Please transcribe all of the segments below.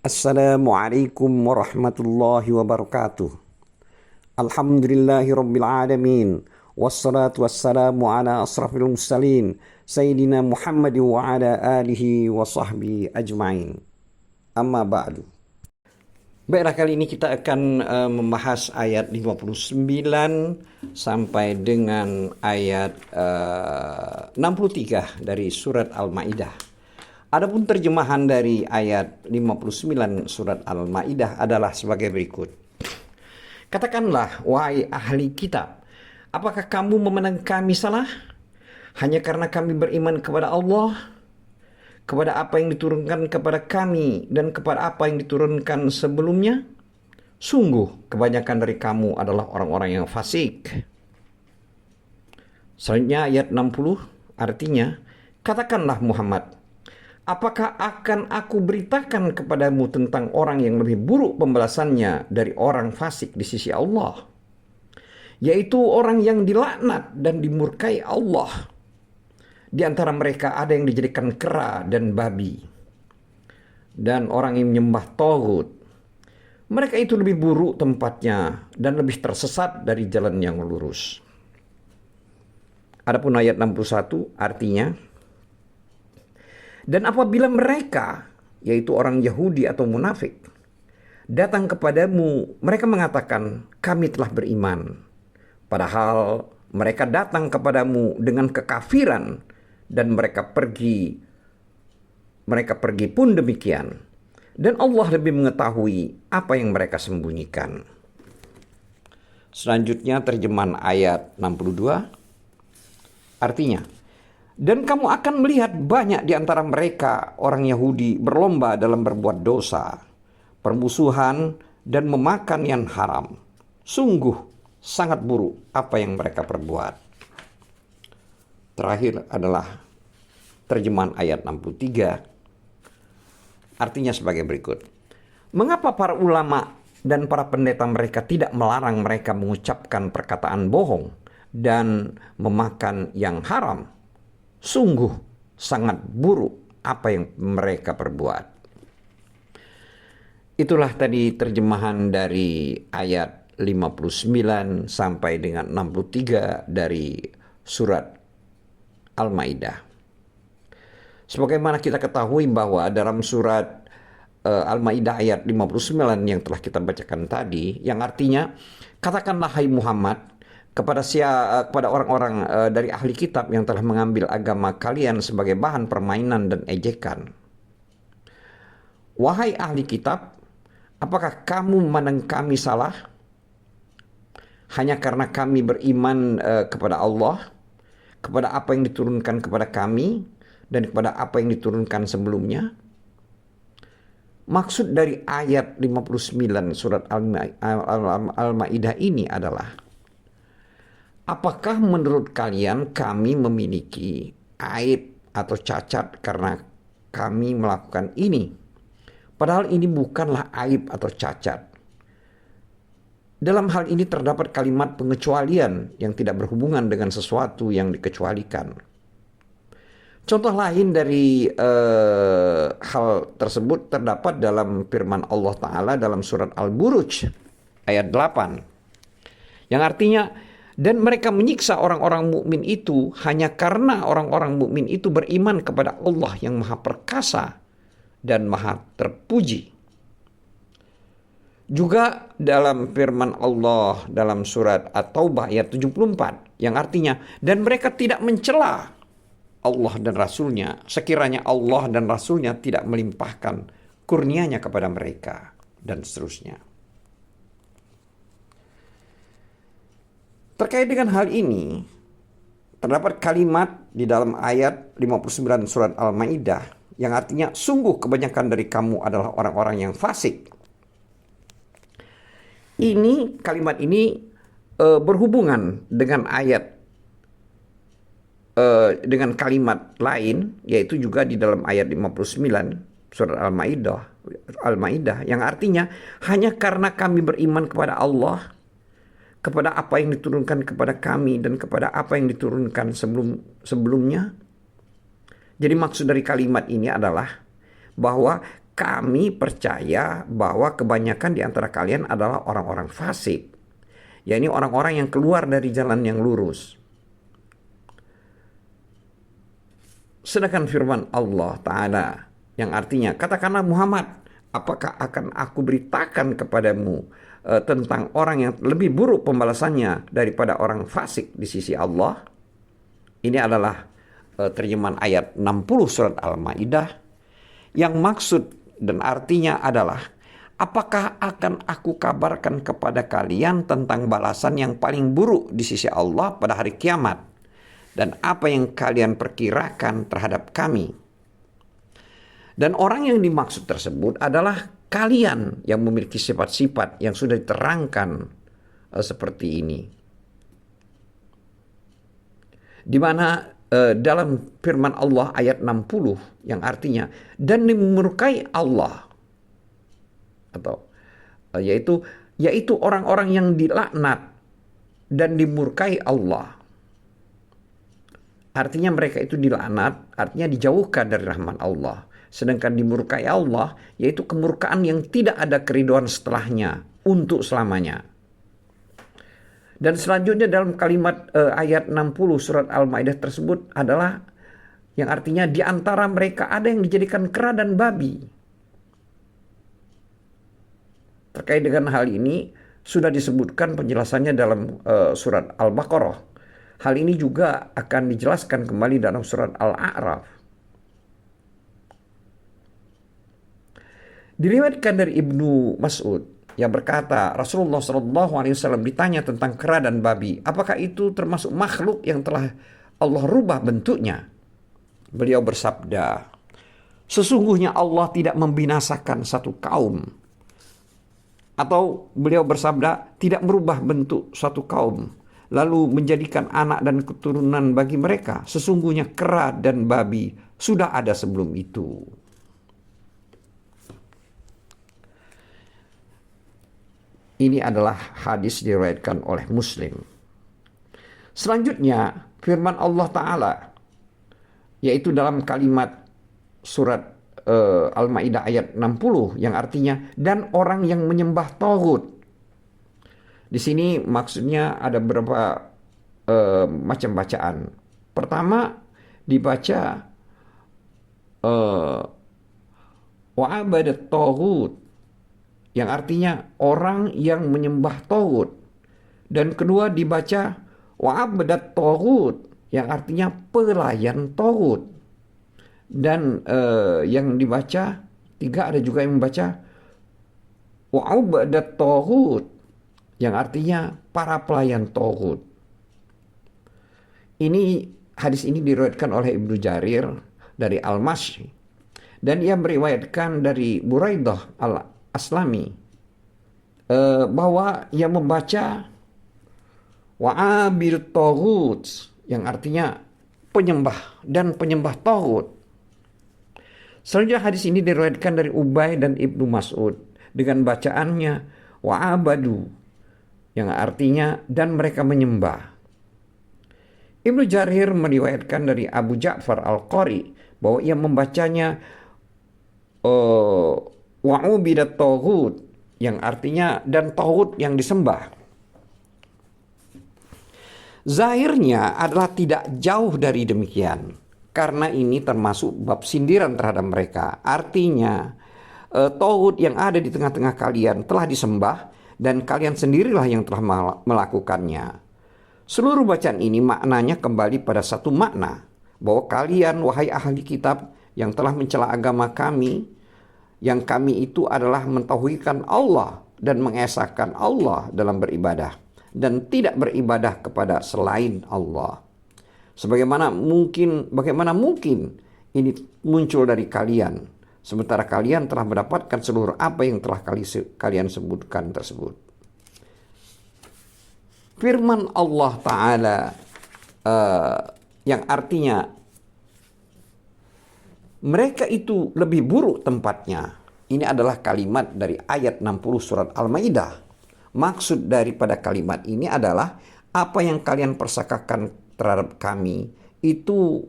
Assalamualaikum warahmatullahi wabarakatuh. Alhamdulillahi rabbil alamin. Wassalatu wassalamu ala asrafil mursalin Sayyidina Muhammad wa ala alihi wa sahbihi ajma'in. Amma ba'du. Baiklah, kali ini kita akan membahas ayat 59 sampai dengan ayat 63 dari surat Al-Maidah. Adapun terjemahan dari ayat 59 surat Al-Maidah adalah sebagai berikut. Katakanlah, wahai ahli kitab, apakah kamu memandang kami salah hanya karena kami beriman kepada Allah, kepada apa yang diturunkan kepada kami dan kepada apa yang diturunkan sebelumnya? Sungguh kebanyakan dari kamu adalah orang-orang yang fasik. Selanjutnya ayat 60 artinya, katakanlah Muhammad, apakah akan aku beritakan kepadamu tentang orang yang lebih buruk pembalasannya dari orang fasik di sisi Allah, yaitu orang yang dilaknat dan dimurkai Allah. Di antara mereka ada yang dijadikan kera dan babi, dan orang yang menyembah taghut. Mereka itu lebih buruk tempatnya dan lebih tersesat dari jalan yang lurus. Adapun ayat 61 artinya, dan apabila mereka, yaitu orang Yahudi atau munafik, datang kepadamu, mereka mengatakan, kami telah beriman. Padahal mereka datang kepadamu dengan kekafiran, dan mereka pergi pun demikian. Dan Allah lebih mengetahui apa yang mereka sembunyikan. Selanjutnya terjemahan ayat 62. Artinya, dan kamu akan melihat banyak di antara mereka orang Yahudi berlomba dalam berbuat dosa, permusuhan, dan memakan yang haram. Sungguh sangat buruk apa yang mereka perbuat. Terakhir adalah terjemahan ayat 63. Artinya sebagai berikut. Mengapa para ulama dan para pendeta mereka tidak melarang mereka mengucapkan perkataan bohong dan memakan yang haram? Sungguh sangat buruk apa yang mereka perbuat. Itulah tadi terjemahan dari ayat 59 sampai dengan 63 dari surat Al-Maidah. Sebagaimana kita ketahui bahwa dalam surat Al-Maidah ayat 59 yang telah kita bacakan tadi, yang artinya, katakanlah hai Muhammad, kepada orang-orang dari ahli kitab yang telah mengambil agama kalian sebagai bahan permainan dan ejekan. Wahai ahli kitab, apakah kamu memandang kami salah hanya karena kami beriman kepada Allah, kepada apa yang diturunkan kepada kami dan kepada apa yang diturunkan sebelumnya? Maksud dari ayat 59 surat Al-Maidah ini adalah, apakah menurut kalian kami memiliki aib atau cacat karena kami melakukan ini? Padahal ini bukanlah aib atau cacat. Dalam hal ini terdapat kalimat pengecualian yang tidak berhubungan dengan sesuatu yang dikecualikan. Contoh lain dari hal tersebut terdapat dalam firman Allah Ta'ala dalam surat Al-Buruj ayat 8. Yang artinya, dan mereka menyiksa orang-orang mukmin itu hanya karena orang-orang mukmin itu beriman kepada Allah yang Maha Perkasa dan Maha Terpuji. Juga dalam firman Allah dalam surat At-Taubah ayat 74 yang artinya, dan mereka tidak mencela Allah dan Rasulnya sekiranya Allah dan Rasulnya tidak melimpahkan kurnianya kepada mereka, dan seterusnya. Terkait dengan hal ini, terdapat kalimat di dalam ayat 59 surat Al-Maidah yang artinya, sungguh kebanyakan dari kamu adalah orang-orang yang fasik. Kalimat ini berhubungan dengan ayat, dengan kalimat lain, yaitu juga di dalam ayat 59 surat Al-Maidah yang artinya, hanya karena kami beriman kepada Allah, kepada apa yang diturunkan kepada kami dan kepada apa yang diturunkan sebelumnya. Jadi maksud dari kalimat ini adalah bahwa kami percaya bahwa kebanyakan di antara kalian adalah orang-orang fasik, yakni orang-orang yang keluar dari jalan yang lurus. Sedangkan firman Allah Ta'ala yang artinya, katakanlah Muhammad, apakah akan aku beritakan kepadamu tentang orang yang lebih buruk pembalasannya daripada orang fasik di sisi Allah? Ini adalah terjemahan ayat 60 surat Al-Maidah, yang maksud dan artinya adalah, apakah akan aku kabarkan kepada kalian tentang balasan yang paling buruk di sisi Allah pada hari kiamat? Dan apa yang kalian perkirakan terhadap kami? Dan orang yang dimaksud tersebut adalah kalian yang memiliki sifat-sifat yang sudah diterangkan seperti ini. Di mana dalam firman Allah ayat 60 yang artinya, dan dimurkai Allah, atau yaitu orang-orang yang dilaknat dan dimurkai Allah. Artinya mereka itu dilaknat, artinya dijauhkan dari rahmat Allah. Sedangkan dimurkai Allah, yaitu kemurkaan yang tidak ada keridhaan setelahnya untuk selamanya. Dan selanjutnya dalam kalimat ayat 60 surat Al-Maidah tersebut adalah yang artinya di antara mereka ada yang dijadikan kera dan babi. Terkait dengan hal ini sudah disebutkan penjelasannya dalam surat Al-Baqarah. Hal ini juga akan dijelaskan kembali dalam surat Al-A'raf. Diriwayatkan dari Ibnu Mas'ud yang berkata, Rasulullah SAW ditanya tentang kera dan babi, apakah itu termasuk makhluk yang telah Allah rubah bentuknya? Beliau bersabda, sesungguhnya Allah tidak membinasakan satu kaum. Atau beliau bersabda, tidak merubah bentuk suatu kaum lalu menjadikan anak dan keturunan bagi mereka. Sesungguhnya kera dan babi sudah ada sebelum itu. Ini adalah hadis diriwayatkan oleh Muslim. Selanjutnya firman Allah Ta'ala, yaitu dalam kalimat surat Al-Maidah ayat 60 yang artinya, dan orang yang menyembah taghut. Di sini maksudnya ada beberapa macam bacaan. Pertama dibaca wa'abadat taghut, yang artinya orang yang menyembah taghut. Dan kedua dibaca wa'abadat taghut, yang artinya pelayan taghut. Dan yang dibaca tiga, ada juga yang membaca wa'abadat taghut, yang artinya para pelayan taghut. Hadis ini diriwayatkan oleh Ibnu Jarir dari Al-Masri, dan ia meriwayatkan dari Buraidah Al-Aslami bahwa ia membaca wa'abil taghut, yang artinya penyembah dan penyembah taghut. Selanjutnya hadis ini diriwayatkan dari Ubay dan Ibnu Mas'ud dengan bacaannya wa'abadu, yang artinya dan mereka menyembah. Ibnu Jarir meriwayatkan dari Abu Ja'far Al-Qari bahwa ia membacanya wa'ubidat taghut, yang artinya dan taghut yang disembah. Zahirnya adalah tidak jauh dari demikian, karena ini termasuk bab sindiran terhadap mereka. Artinya taghut yang ada di tengah-tengah kalian telah disembah, dan kalian sendirilah yang telah melakukannya. Seluruh bacaan ini maknanya kembali pada satu makna, bahwa kalian, wahai ahli kitab, yang telah mencela agama kami, yang kami itu adalah mentauhidkan Allah dan mengesahkan Allah dalam beribadah, dan tidak beribadah kepada selain Allah. Bagaimana mungkin ini muncul dari kalian, sementara kalian telah mendapatkan seluruh apa yang telah kalian sebutkan tersebut. Firman Allah Ta'ala yang artinya mereka itu lebih buruk tempatnya. Ini adalah kalimat dari ayat 60 surat Al-Maidah. Maksud daripada kalimat ini adalah apa yang kalian persakakan terhadap kami itu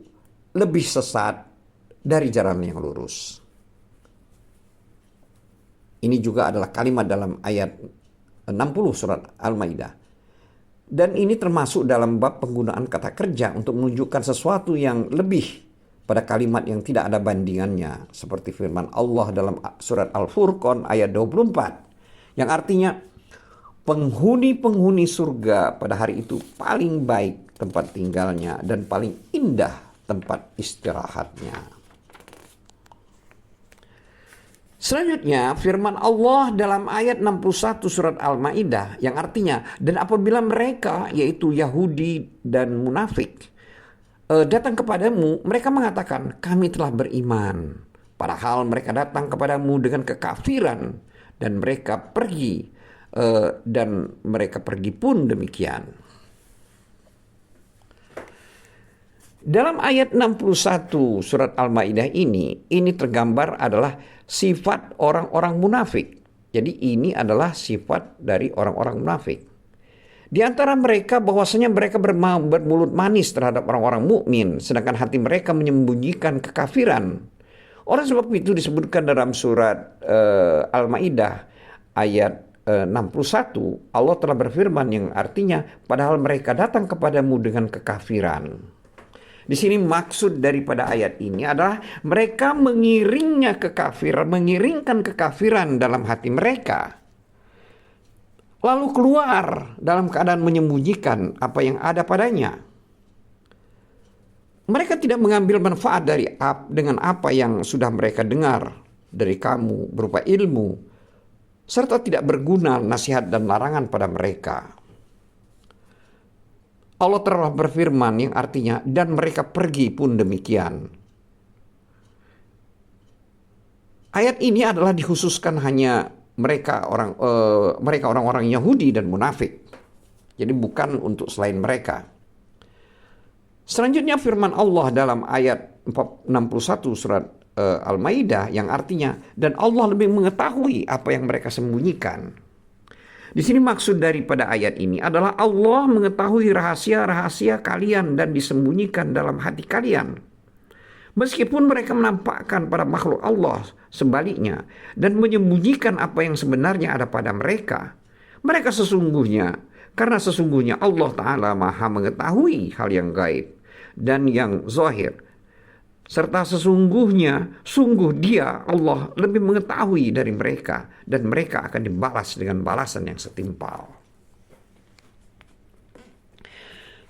lebih sesat dari jalan yang lurus. Ini juga adalah kalimat dalam ayat 60 surat Al-Maidah. Dan ini termasuk dalam bab penggunaan kata kerja untuk menunjukkan sesuatu yang lebih pada kalimat yang tidak ada bandingannya. Seperti firman Allah dalam surat Al-Furqan ayat 24. Yang artinya penghuni-penghuni surga pada hari itu paling baik tempat tinggalnya dan paling indah tempat istirahatnya. Selanjutnya firman Allah dalam ayat 61 surat Al-Maidah yang artinya, dan apabila mereka yaitu Yahudi dan munafik datang kepadamu, mereka mengatakan kami telah beriman, padahal mereka datang kepadamu dengan kekafiran dan mereka pergi pun demikian. Dalam ayat 61 surat Al-Maidah ini tergambar adalah sifat orang-orang munafik. Jadi ini adalah sifat dari orang-orang munafik. Di antara mereka bahwasanya mereka bermulut manis terhadap orang-orang mukmin, sedangkan hati mereka menyembunyikan kekafiran. Oleh sebab itu disebutkan dalam surat Al-Maidah ayat 61, Allah telah berfirman yang artinya padahal mereka datang kepadamu dengan kekafiran. Di sini maksud daripada ayat ini adalah mereka mengiringkan kekafiran dalam hati mereka. Lalu keluar dalam keadaan menyembunyikan apa yang ada padanya. Mereka tidak mengambil manfaat dengan apa yang sudah mereka dengar dari kamu berupa ilmu, serta tidak berguna nasihat dan larangan pada mereka. Allah telah berfirman yang artinya dan mereka pergi pun demikian. Ayat ini adalah dikhususkan hanya mereka orang-orang Yahudi dan munafik. Jadi bukan untuk selain mereka. Selanjutnya firman Allah dalam ayat 61 surat Al-Maidah yang artinya dan Allah lebih mengetahui apa yang mereka sembunyikan. Di sini maksud daripada ayat ini adalah Allah mengetahui rahasia-rahasia kalian dan disembunyikan dalam hati kalian. Meskipun mereka menampakkan pada makhluk Allah sebaliknya dan menyembunyikan apa yang sebenarnya ada pada mereka. Karena sesungguhnya Allah Ta'ala maha mengetahui hal yang gaib dan yang zahir. Serta sungguh dia Allah lebih mengetahui dari mereka dan mereka akan dibalas dengan balasan yang setimpal.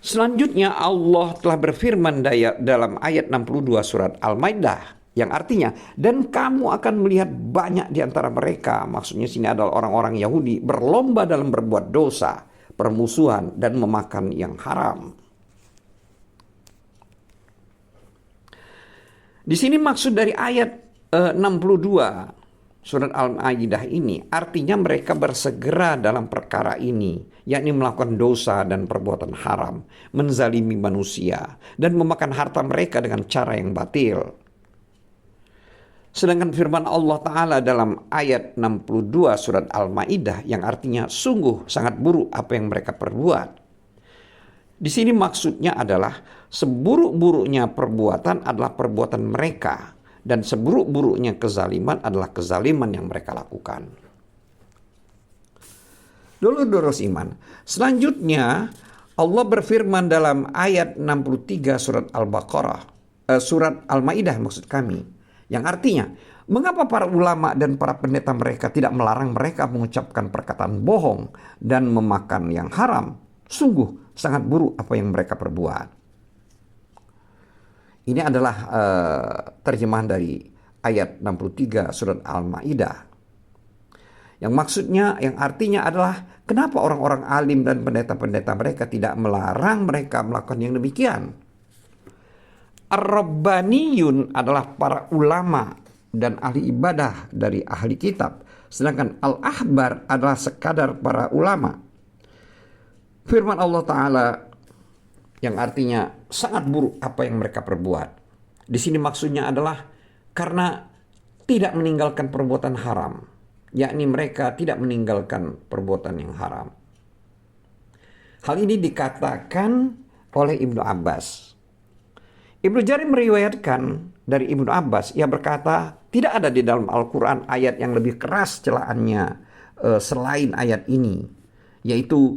Selanjutnya Allah telah berfirman dalam ayat 62 surat Al-Maidah yang artinya dan kamu akan melihat banyak di antara mereka, maksudnya sini adalah orang-orang Yahudi, berlomba dalam berbuat dosa, permusuhan dan memakan yang haram. Di sini maksud dari ayat 62 surat Al-Maidah ini artinya mereka bersegera dalam perkara ini, yakni melakukan dosa dan perbuatan haram, menzalimi manusia dan memakan harta mereka dengan cara yang batil. Sedangkan firman Allah Ta'ala dalam ayat 62 surat Al-Maidah yang artinya sungguh sangat buruk apa yang mereka perbuat. Di sini maksudnya adalah seburuk-buruknya perbuatan adalah perbuatan mereka dan seburuk-buruknya kezaliman adalah kezaliman yang mereka lakukan. Dulur-dulur iman, selanjutnya Allah berfirman dalam ayat 63 surat Al-Baqarah, surat Al-Maidah maksud kami, yang artinya mengapa para ulama dan para pendeta mereka tidak melarang mereka mengucapkan perkataan bohong dan memakan yang haram? Sungguh sangat buruk apa yang mereka perbuat. Ini adalah terjemahan dari ayat 63 surat Al-Maidah. Yang maksudnya, yang artinya adalah kenapa orang-orang alim dan pendeta-pendeta mereka tidak melarang mereka melakukan yang demikian. Ar-Rabbaniyun adalah para ulama dan ahli ibadah dari ahli kitab. Sedangkan Al-Ahbar adalah sekadar para ulama. Firman Allah Ta'ala yang artinya sangat buruk apa yang mereka perbuat. Di sini maksudnya adalah karena tidak meninggalkan perbuatan haram, yakni mereka tidak meninggalkan perbuatan yang haram. Hal ini dikatakan oleh Ibnu Abbas. Ibnu Jarir meriwayatkan dari Ibnu Abbas, ia berkata, tidak ada di dalam Al-Quran ayat yang lebih keras celaannya selain ayat ini, yaitu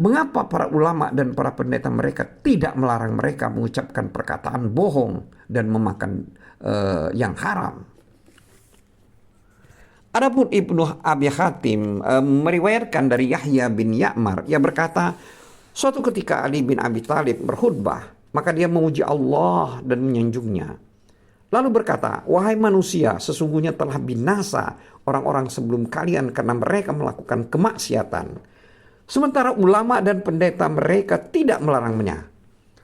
mengapa para ulama dan para pendeta mereka tidak melarang mereka mengucapkan perkataan bohong dan memakan yang haram. Adapun Ibnu Abi Hatim meriwayatkan dari Yahya bin Ya'mar, ia berkata, suatu ketika Ali bin Abi Thalib berkhutbah, maka dia memuji Allah dan menyanjungnya. Lalu berkata, wahai manusia, sesungguhnya telah binasa orang-orang sebelum kalian karena mereka melakukan kemaksiatan. Sementara ulama dan pendeta mereka tidak melarangnya.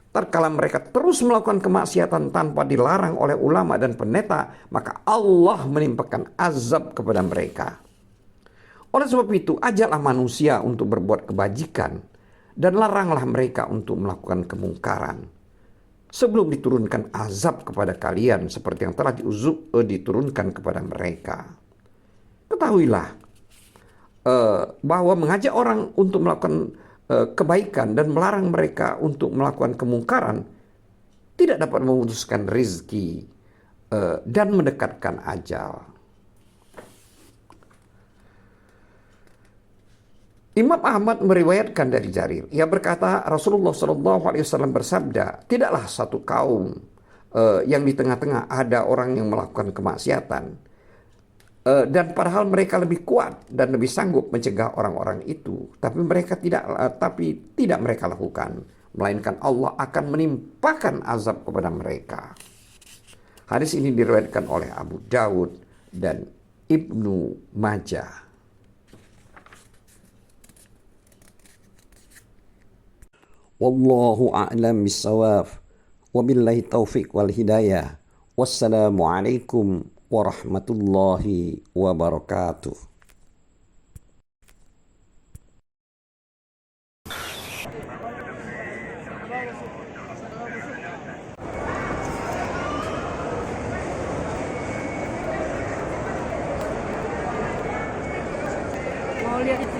Tatkala mereka terus melakukan kemaksiatan tanpa dilarang oleh ulama dan pendeta, maka Allah menimpakan azab kepada mereka. Oleh sebab itu, ajaklah manusia untuk berbuat kebajikan dan laranglah mereka untuk melakukan kemungkaran, sebelum diturunkan azab kepada kalian seperti yang telah diturunkan kepada mereka. Ketahuilah bahwa mengajak orang untuk melakukan kebaikan dan melarang mereka untuk melakukan kemungkaran tidak dapat memutuskan rezeki dan mendekatkan ajal. Imam Ahmad meriwayatkan dari Jarir, ia berkata, Rasulullah SAW bersabda, tidaklah satu kaum yang di tengah-tengah ada orang yang melakukan kemaksiatan, dan padahal mereka lebih kuat dan lebih sanggup mencegah orang-orang itu, tapi tidak mereka lakukan, melainkan Allah akan menimpakan azab kepada mereka. Hadis ini diriwayatkan oleh Abu Daud dan Ibnu Majah. Wallahu a'lam bissawab. Wabillahi taufiq wal hidayah. Wassalamualaikum warahmatullahi wabarakatuh. Mau lihat